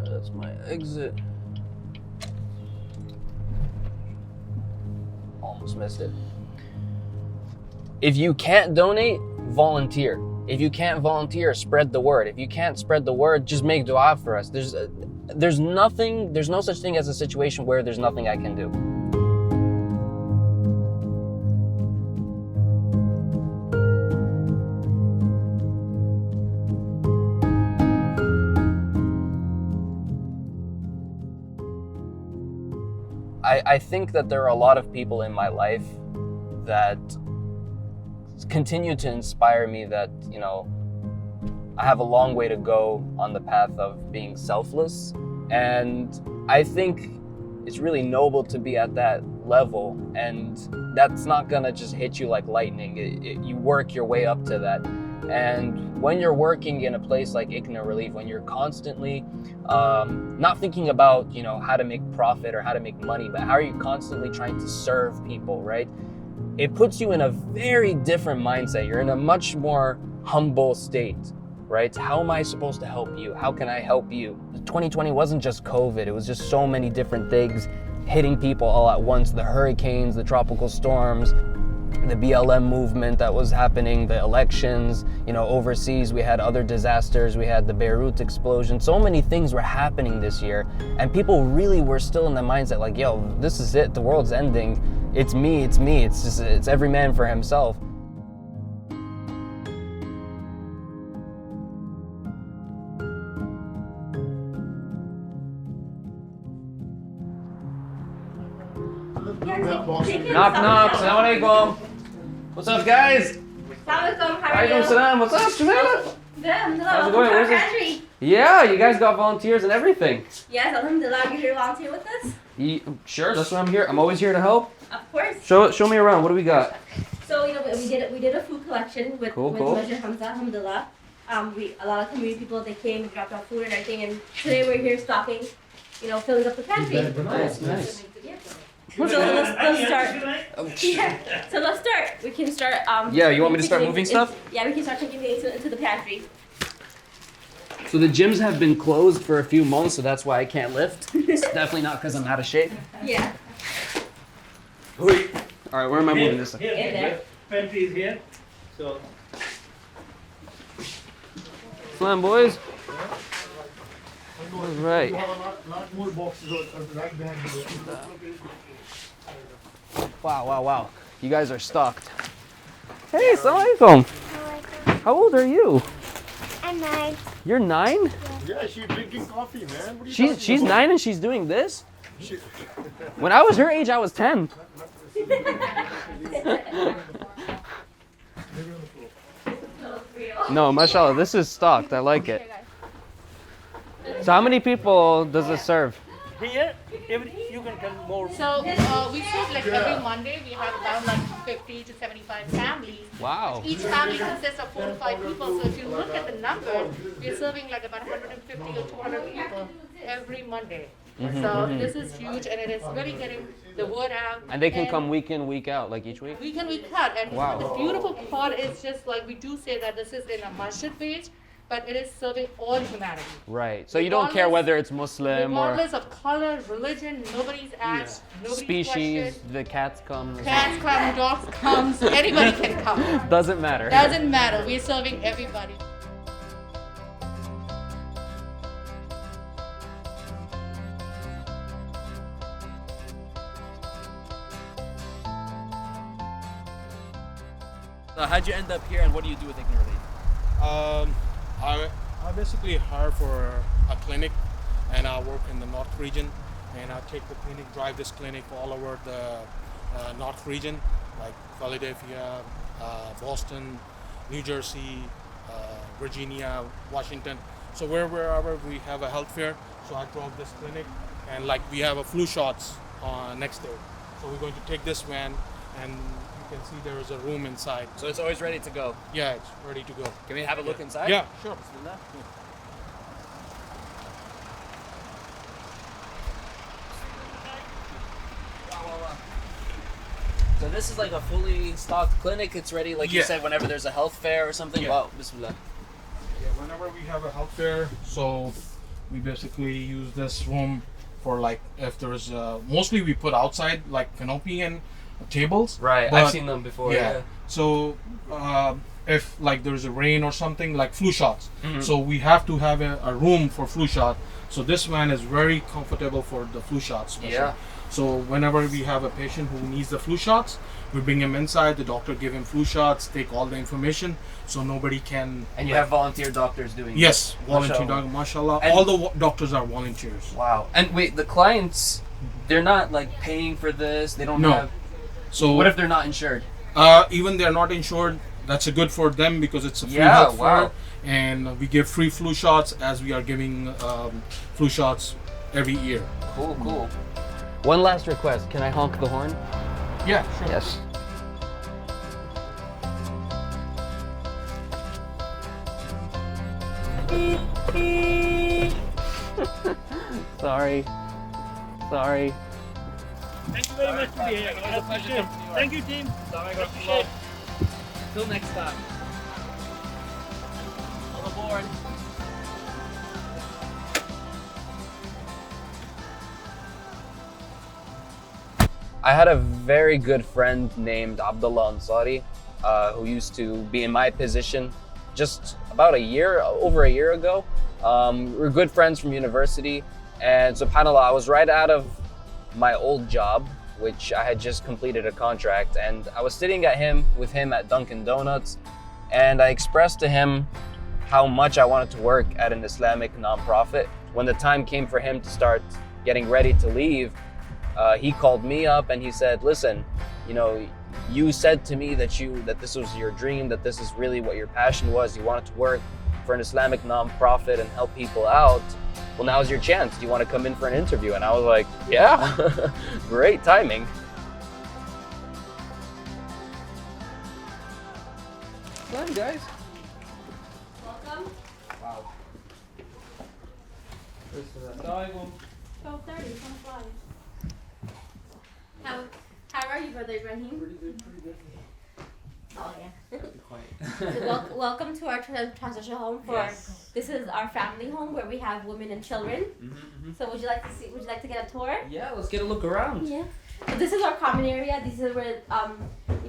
That's my exit. Almost missed it. If you can't donate, volunteer. If you can't volunteer, spread the word. If you can't spread the word, just make dua for us. There's no such thing as a situation where there's nothing I can do. I think that there are a lot of people in my life that continue to inspire me that, I have a long way to go on the path of being selfless. And I think it's really noble to be at that level. And that's not gonna just hit you like lightning. You work your way up to that. And when you're working in a place like ICNA Relief, when you're constantly not thinking about, how to make profit or how to make money, but how are you constantly trying to serve people, right? It puts you in a very different mindset. You're in a much more humble state, right? How am I supposed to help you? How can I help you? 2020 wasn't just COVID. It was just so many different things hitting people all at once. The hurricanes, the tropical storms, the BLM movement that was happening, the elections, overseas, we had other disasters, we had the Beirut explosion. So many things were happening this year, and people really were still in the mindset like, yo, this is it, the world's ending. It's me, it's every man for himself. Knock, knock. Assalamu alaikum. What's up, guys? Assalamualaikum. How are you? Salam. What's up, Jamila? Good. Alhamdulillah. How's it going? Welcome to our Where's country. Yeah, you guys got volunteers and everything. Yes, alhamdulillah. You're here to volunteer with us? Sure, that's why I'm here. I'm always here to help. Of course. Show me around. What do we got? So, we did a food collection with Cool. Major Hamza, alhamdulillah. A lot of community people, they came, dropped off food and everything, and today we're here stocking, filling up the pantry. Nice. Yeah. So let's start. Yeah. So let's start. We can start. Yeah, you want me to start moving stuff? Yeah, we can start taking things into the pantry. So the gyms have been closed for a few months, so that's why I can't lift. It's definitely not because I'm out of shape. Yeah. All right, where am I moving this? In there. Pantry is here. So. Slam, boys. All right. Lot more boxes right behind you. Wow. You guys are stocked. Hey, assalamu alaikum. How old are you? I'm 9. You're 9? Yeah, she's drinking coffee, man. What are you She's talking 9 and she's doing this? She- When I was her age, I was 10. No, mashallah, this is stocked. I like it. So how many people does it serve? Here, you can come more. So we serve like every Monday. We have about like 50 to 75 families. Wow. Each family consists of 4 to 5 people. So if you look at the numbers, we're serving like about 150 or 200 people every Monday. So this is huge, and it is really getting the word out. And they can come week in, week out, like each week? Week in, week out. And Wow. the beautiful part is just like we do say that this is in a masjid page, but it is serving all humanity. Right. So you don't care whether it's Muslim or Regardless of color, religion, nobody's asked, nobody's species, questioned. the cats come. Cats come, dogs comes, anybody can come. Doesn't matter. Doesn't matter. We're serving everybody. So how'd you end up here, and what do you do with ICNA Relief? I basically hire for a clinic, and I work in the North region, and I take the clinic, drive this clinic all over the North region, like Philadelphia, Boston, New Jersey, Virginia, Washington. So wherever we have a health fair, so I drove this clinic, and like we have a flu shots next day. So we're going to take this van, and you can see there is a room inside. So it's always ready to go. Yeah, it's ready to go. Can we have a look inside? Yeah, sure. Bismillah. So this is like a fully stocked clinic. It's ready, like you Yeah. said, whenever there's a health fair or something. Yeah. Wow, Bismillah. Yeah, whenever we have a health fair, so we basically use this room for like if there's mostly we put outside like canopy and tables. Right, but- I've seen them before. Yeah. So if like there's a rain or something, like flu shots, so we have to have a room for flu shot. So this van is very comfortable for the flu shots. especially. Yeah. So whenever we have a patient who needs the flu shots, we bring him inside. The doctor give him flu shots, take all the information, so nobody can. And you have volunteer doctors doing Yes, volunteer Mashallah. doctor, mashallah. And- All the doctors are volunteers. this? Wow. And wait, the clients, they're not like paying for this. They don't No. have. So What if they're not insured? even they're not insured, that's a good for them because it's a free Yeah, health wow. fair, and we give free flu shots as we are giving flu shots every year. Cool, cool. One last request. Can I honk the horn? Yeah, sure. Yes. Sorry. Sorry. Thank you very much today. I appreciate it. Thank you, team. Appreciate it. Till next time. All aboard. I had a very good friend named Abdullah Ansari, who used to be in my position just about over a year ago. We're good friends from university, and subhanAllah, I was right out of my old job, which I had just completed a contract, and I was sitting with him at Dunkin' Donuts, and I expressed to him how much I wanted to work at an Islamic nonprofit. When the time came for him to start getting ready to leave, he called me up and he said, listen, you said to me that this was your dream, that this is really what your passion was. You wanted to work for an Islamic nonprofit and help people out. Well, now's your chance. Do you want to come in for an interview? And I was like, yeah, great timing. Come on, guys. Welcome. Wow. 12:30. How are you, Brother Ibrahim? Pretty good. Oh yeah. Quite. So welcome to our transition home. This is our family home where we have women and children. So would you like to get a tour? Yeah, let's get a look around. Yeah. So this is our common area. This is where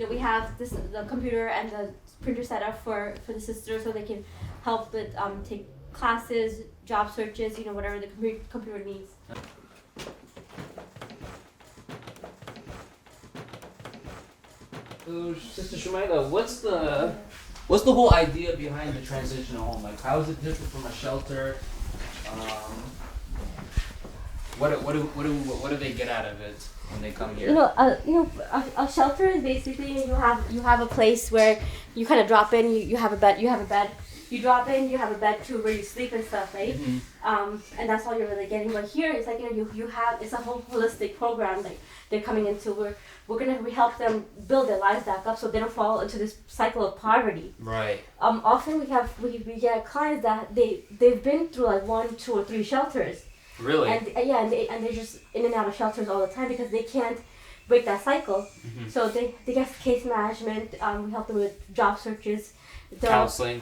we have the computer and the printer set up for the sisters so they can help with take classes, job searches, whatever the computer needs. So, Sister Shumaila, what's the whole idea behind the transitional home? Like, how is it different from a shelter? What do they get out of it when they come here? A shelter is basically you have a place where you kind of drop in. You have a bed. You drop in. You have a bed too where you sleep and stuff, right? And that's all you're really getting. But here it's like it's a whole holistic program that they're coming into. We help them build their lives back up so they don't fall into this cycle of poverty. Right. Often we get clients that they've been through like 1, 2, or 3 shelters. Really? And they're just in and out of shelters all the time because they can't break that cycle. So they get case management. We help them with job searches, Counseling,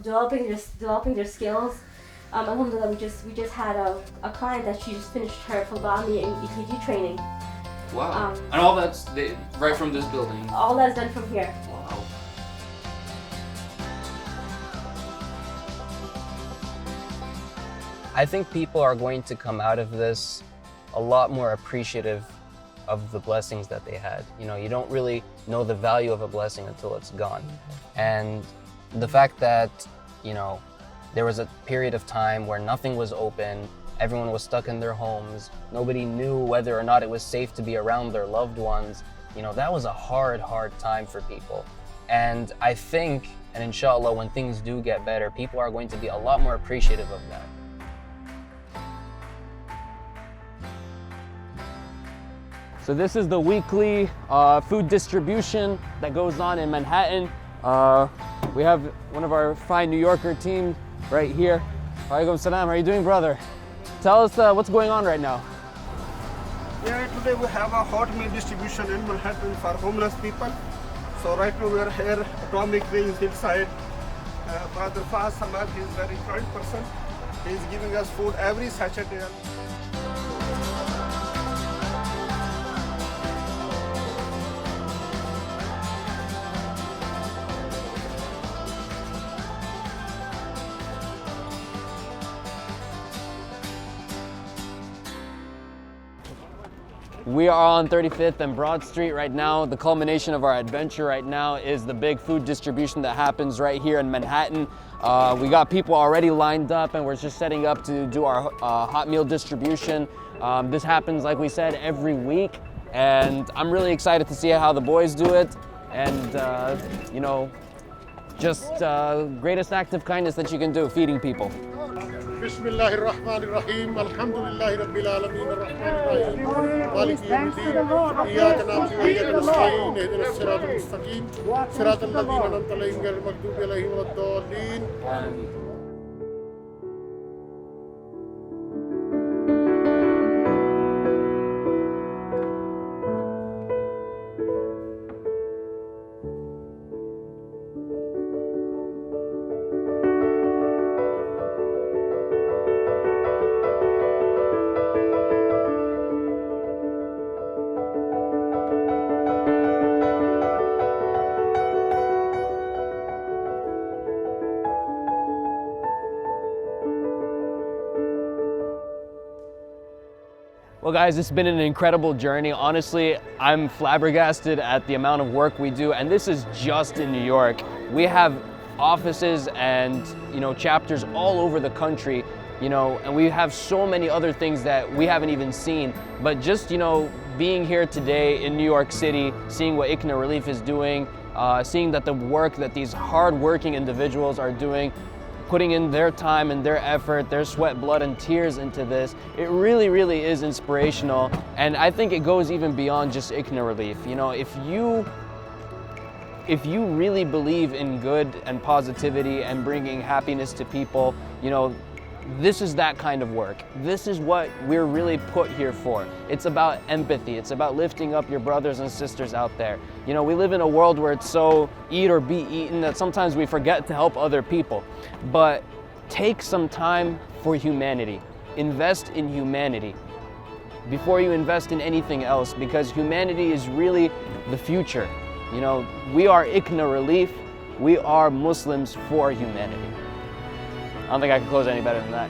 developing their skills. Alhamdulillah, we just had a client that she just finished her phlebotomy and EKG training. Wow. And all that's right from this building. All that's done from here. Wow. I think people are going to come out of this a lot more appreciative of the blessings that they had. You don't really know the value of a blessing until it's gone. And the fact that, there was a period of time where nothing was open, everyone was stuck in their homes, nobody knew whether or not it was safe to be around their loved ones, that was a hard time for people. And I think, and inshallah, when things do get better, people are going to be a lot more appreciative of that. So this is the weekly food distribution that goes on in Manhattan. We have one of our fine New Yorker team right here. Walaikum salam, how are you doing, brother? Tell us what's going on right now. Yeah, today we have a hot meal distribution in Manhattan for homeless people. So right now we are here, Atomic Wings inside, Father Fahad Samad, he is very kind person. He is giving us food every Saturday. We are on 35th and Broad Street right now. The culmination of our adventure right now is the big food distribution that happens right here in Manhattan. We got people already lined up and we're just setting up to do our hot meal distribution. This happens, like we said, every week, and I'm really excited to see how the boys do it. And you know, just greatest act of kindness that you can do, feeding people. بسم الله الرحمن الرحيم الحمد لله رب العالمين الرحمن الرحيم مالك يوم الدين إياك نعبد وإياك نستعين اهدنا الصراط المستقيم صراط الذين أنعمت عليهم غير المغضوب عليهم ولا الضالين. Well guys, it's been an incredible journey. Honestly, I'm flabbergasted at the amount of work we do, and this is just in New York. We have offices and chapters all over the country, and we have so many other things that we haven't even seen. But just being here today in New York City, seeing what ICNA Relief is doing, seeing that the work that these hard-working individuals are doing, putting in their time and their effort, their sweat, blood, and tears into this, it really, really is inspirational. And I think it goes even beyond just ICNA Relief. If you really believe in good and positivity and bringing happiness to people, this is that kind of work. This is what we're really put here for. It's about empathy. It's about lifting up your brothers and sisters out there. We live in a world where it's so eat or be eaten that sometimes we forget to help other people. But take some time for humanity. Invest in humanity before you invest in anything else, because humanity is really the future. We are ICNA Relief. We are Muslims for humanity. I don't think I can close any better than that.